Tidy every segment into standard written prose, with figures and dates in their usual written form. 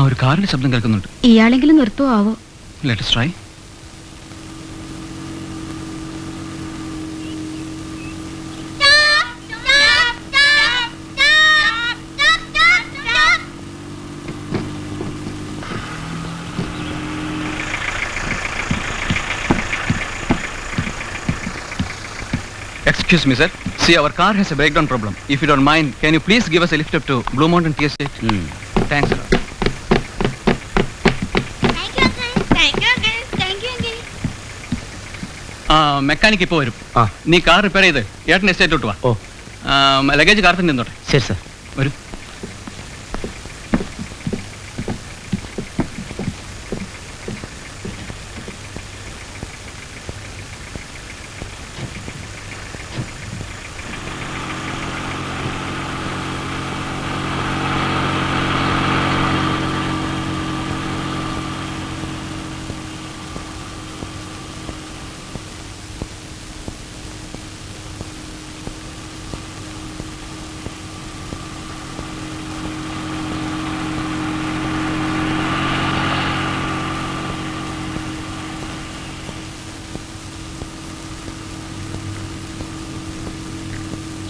ഒരു കാറിന്റെ ശബ്ദം കേൾക്കുന്നുണ്ട്. ഇയാളെങ്കിലും നിർത്തുവോ ആവോ? Let us try. Excuse me, sir. See, our car has a breakdown problem. If you don't mind, can you please give us a lift up to Blue Mountain Tea Estate? Thanks, sir. Thank you, uncle. Thank you, uncle. Thank you, uncle. Mechanic ഇപ്പോൾ വരും. നീ car repair ചെയ്ത് ഏട്ടൻ എസ്റ്റേറ്റോട്ട് വാ. Luggage car തന്നെ നിന്നോട്ടെ. ശരി sir. വരും.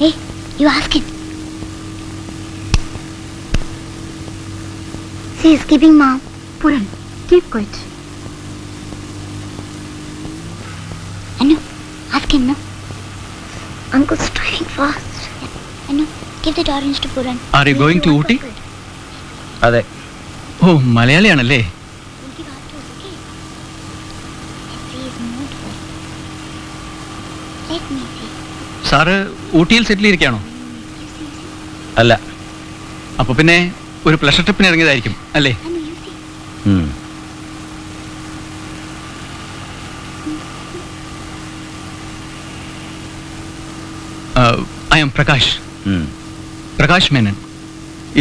Hey, you ask him. She is keeping mom. Puran, keep quiet. Anu, ask him, no? Uncle's driving fast. Anu, give the orange to Puran. Are you going to Ooty? അതെ. ഓ, മലയാളിയാണല്ലേ? Let me see. Sir ഊട്ടിയിൽ സെറ്റിൽ ഇരിക്കുകയാണോ? അല്ല. അപ്പൊ പിന്നെ ഒരു pleasure ട്രിപ്പിന് ഇറങ്ങിയതായിരിക്കും അല്ലേ? Anu, you see. I M Prakash. Prakash Menon.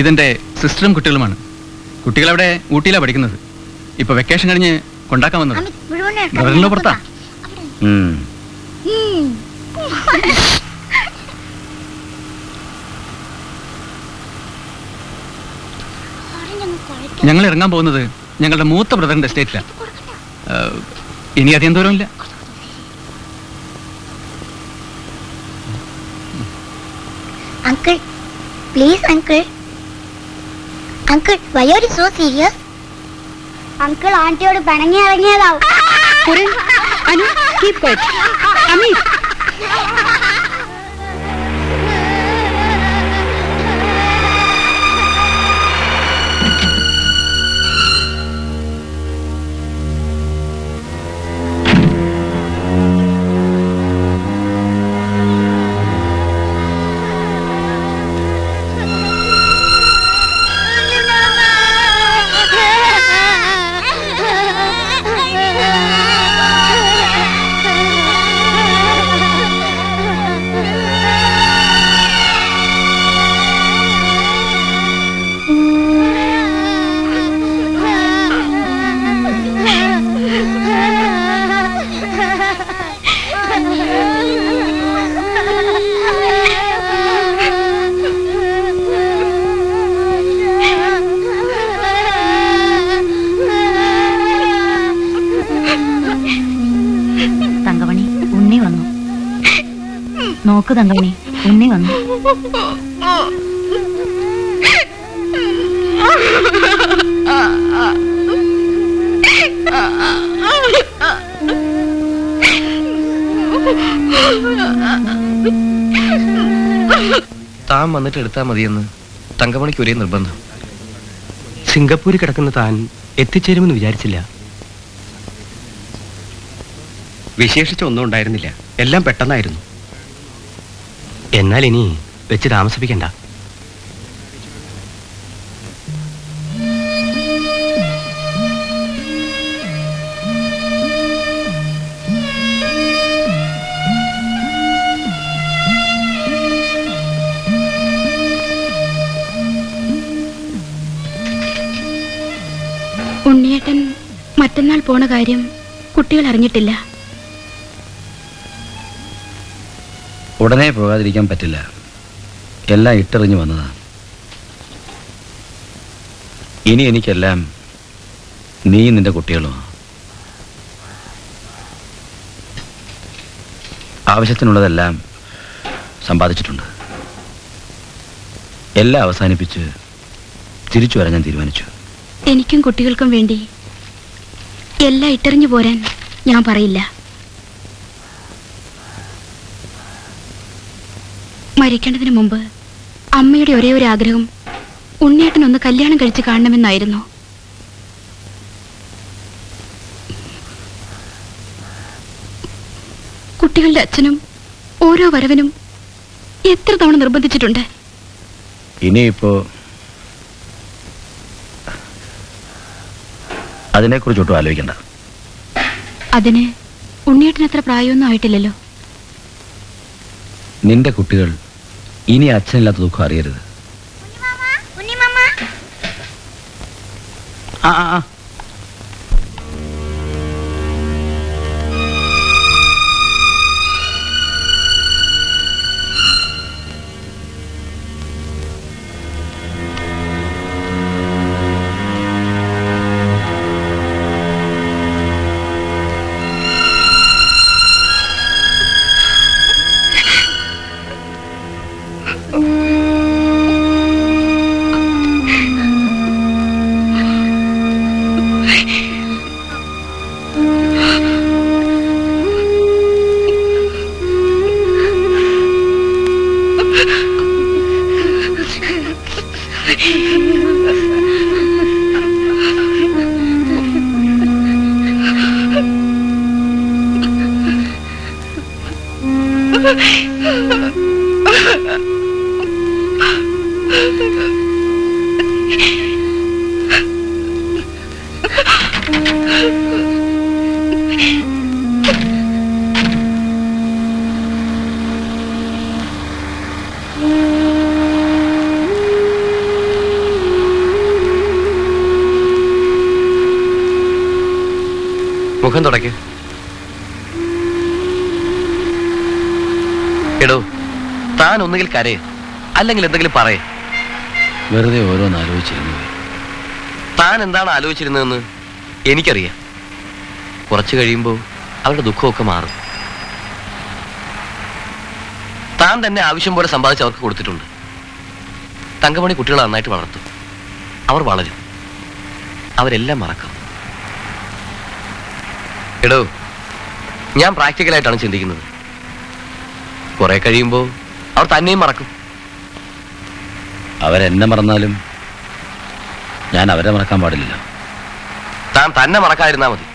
ഇതെന്റെ സിസ്റ്ററും കുട്ടികളുമാണ്. കുട്ടികളവിടെ ഊട്ടിയിലാണ് പഠിക്കുന്നത്. ഇപ്പൊ വെക്കേഷൻ കഴിഞ്ഞ് കൊണ്ടാക്കാൻ വന്നത്. Amit, മുഴുവൻ ബ്രദറിന്റെ പുറത്താ. ഞങ്ങൾ ഇറങ്ങാൻ പോകുന്നത് ഞങ്ങളുടെ മൂത്ത ബ്രദറിന്റെ എസ്റ്റേറ്റിലാണ്. ഇനി അധികം ദൂരമില്ല. Uncle, please, uncle. Uncle, why are you so serious? Uncle, ആന്റിയോട് പിണങ്ങി ഇറങ്ങിയതാവും. Puran, Anu, keep quiet. Amit. Thankamani, ഉണ്ണി വന്നു. നോക്ക് തങ്കമണി, ഉണ്ണി വന്നു. താൻ വന്നിട്ട് എടുത്താൽ മതിയെന്ന് തങ്കമണിക്ക് ഒരേ നിർബന്ധം. സിംഗപ്പൂരിൽ കിടക്കുന്ന താൻ എത്തിച്ചേരുമെന്ന് വിചാരിച്ചില്ല. വിശേഷിച്ച ഒന്നും ഉണ്ടായിരുന്നില്ല, എല്ലാം പെട്ടെന്നായിരുന്നു. എന്നാൽ ഇനി വെച്ച് താമസിപ്പിക്കണ്ട. ഉണ്ണിയേട്ടൻ മറ്റന്നാൾ പോണ കാര്യം കുട്ടികൾ അറിഞ്ഞിട്ടില്ല. ഉടനെ പോകാതിരിക്കാൻ പറ്റില്ല. എല്ലാം ഇട്ടെറിഞ്ഞു വന്നതാണ്. ഇനി എനിക്കെല്ലാം നീ നിന്റെ കുട്ടികളോ. ആവശ്യത്തിനുള്ളതെല്ലാം സമ്പാദിച്ചിട്ടുണ്ട്. എല്ലാം അവസാനിപ്പിച്ച് തിരിച്ചു വരാൻ ഞാൻ തീരുമാനിച്ചു. എനിക്കും കുട്ടികൾക്കും വേണ്ടി എല്ലാം ഇട്ടെറിഞ്ഞു പോരാൻ ഞാൻ പറയില്ല. മരിക്കേണ്ടതിന് മുമ്പ് അമ്മയുടെ ഒരേ ഒരു ആഗ്രഹം ഉണ്ണിയേട്ടനൊന്ന് കല്യാണം കഴിച്ച് കാണണമെന്നായിരുന്നു. കുട്ടികളുടെ അച്ഛനും ഓരോ വരവിനും എത്ര തവണ നിർബന്ധിച്ചിട്ടുണ്ട്. ഇനിയിപ്പോ അതിനെക്കുറിച്ചൊട്ടും ആലോചിക്കണ്ട. അതിന് ഉണ്ണിയേട്ടന് അത്ര പ്രായമൊന്നും ആയിട്ടില്ലല്ലോ. നിന്റെ കുട്ടികൾ ഇനി അച്ഛനില്ലാത്ത ദുഃഖം അറിയരുത്. ആ ആ ആ മുഖം തുടയ്ക്ക്. എടോ, താൻ ഒന്നുകിൽ കരയെ അല്ലെങ്കിൽ എന്തെങ്കിലും പറയേ. വെറുതെ ഓരോന്ന് ആലോചിച്ചിരുന്നു. താൻ എന്താണ് ആലോചിച്ചിരുന്നതെന്ന് എനിക്കറിയാം. കുറച്ച് കഴിയുമ്പോൾ അവരുടെ ദുഃഖമൊക്കെ മാറും. താൻ തന്നെ ആവശ്യം പോലെ സമ്പാദിച്ച് അവർക്ക് കൊടുത്തിട്ടുണ്ട്. തങ്കമണി കുട്ടികളെ നന്നായിട്ട് വളർത്തും. അവർ വളരും. അവരെല്ലാം മറക്കും. എടോ, ഞാൻ പ്രാക്ടിക്കലായിട്ടാണ് ചിന്തിക്കുന്നത്. കുറെ കഴിയുമ്പോൾ അവർ തന്നെയും മറക്കും. അവരെന്നെ മറന്നാലും ഞാൻ അവരെ മറക്കാൻ പാടില്ലല്ലോ. താൻ തന്നെ മറക്കാതിരുന്നാ മതി.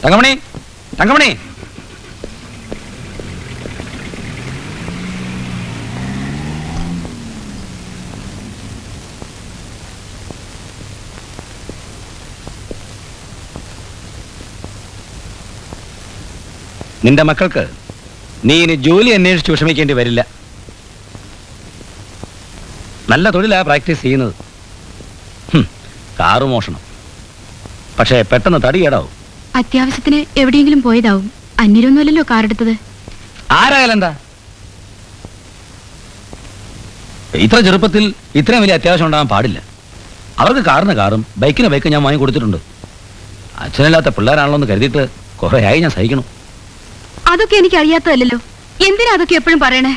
തങ്കമണി, തങ്കമണി, നിന്റെ മക്കൾക്ക് നീ ഇനി ജോലി അന്വേഷിച്ച് വിഷമിക്കേണ്ടി വരില്ല. നല്ല തൊഴിലാ പ്രാക്ടീസ് ചെയ്യുന്നത്. കാറ് മോഷണം, പക്ഷേ പെട്ടെന്ന് തടിയേടാവും. അത്യാവശ്യത്തിന് എവിടെയെങ്കിലും പോയതാവും. അന്യരൊന്നുമല്ലല്ലോ കാറെടുത്തത്. ആരായാലെന്താ? ഇത്ര ചെറുപ്പത്തിൽ ഇത്രയും വലിയ അത്യാവശ്യം ഉണ്ടാകാൻ പാടില്ല. അവർക്ക് കാറിന് കാറും ബൈക്കിന് ബൈക്കും ഞാൻ വാങ്ങി കൊടുത്തിട്ടുണ്ട്. അച്ഛനില്ലാത്ത പിള്ളേരാണല്ലോ എന്ന് കരുതിയിട്ട് കുറെ ആയി ഞാൻ സഹിക്കണം. അതൊക്കെ എനിക്ക് അറിയാത്തതല്ലോ. എന്തിനാ അതൊക്കെ എപ്പോഴും പറയണേ?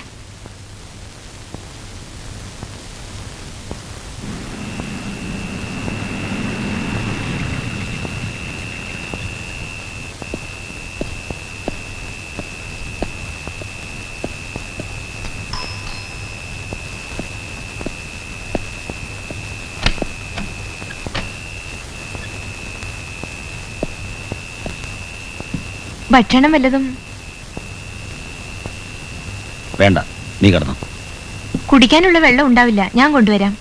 ഭക്ഷണം വല്ലതും വേണ്ട, നീ കിടന്നു. കുടിക്കാനുള്ള വെള്ളം ഉണ്ടാവില്ല, ഞാൻ കൊണ്ടുവരാം.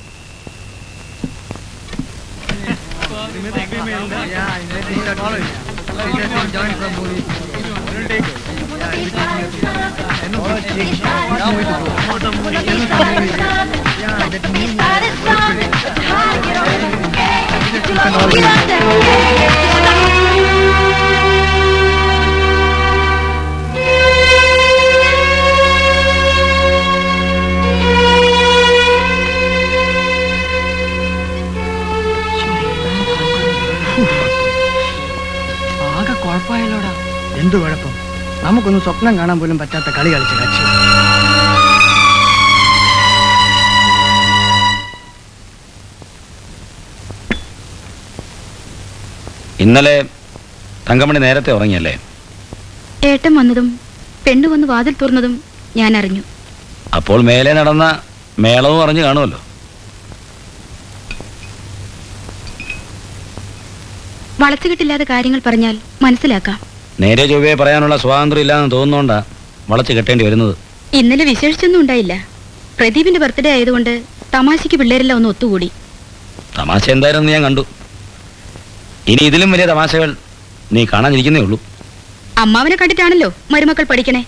ആകെ കുഴപ്പമായല്ലോടാ. എന്തു കുഴപ്പം? നമുക്കൊന്നും സ്വപ്നം കാണാൻ പോലും പറ്റാത്ത കളി കളിച്ച കക്ഷി. ഇന്നലെ തങ്കമണി നേരത്തെ ഉറങ്ങിയല്ലേ? ഏട്ടൻ വന്നതും പെണ്ണു വന്ന് വാതിൽ തുറന്നതും ഞാൻ അറിഞ്ഞു. അപ്പോൾ മേലെ നടന്ന മേളവും അറിഞ്ഞു കാണുമല്ലോ. വളച്ചുകെട്ടില്ലാതെ കാര്യങ്ങൾ പറഞ്ഞാൽ മനസ്സിലാക്കാം. നേരെ ചൊവ്വയെ പറയാനുള്ള സ്വാതന്ത്ര്യം ഇല്ലാന്ന് തോന്നുന്നോണ്ടാ വളച്ച് കെട്ടേണ്ടി വരുന്നത്. ഇന്നലെ വിശേഷിച്ചൊന്നും ഉണ്ടായില്ല. പ്രദീപിന്റെ ബർത്ത്ഡേ ആയതുകൊണ്ട് തമാശയ്ക്ക് പിള്ളേരെല്ലാം ഒന്ന് ഒത്തുകൂടി. തമാശ എന്തായിരുന്നു ഞാൻ കണ്ടു. ഇനി ഇതിലും വലിയ തമാശകൾ നീ കാണാനിരിക്കുന്നേ ഉള്ളൂ. അമ്മാവനെ കണ്ടിട്ടാണല്ലോ മരുമക്കൾ പഠിക്കണേ.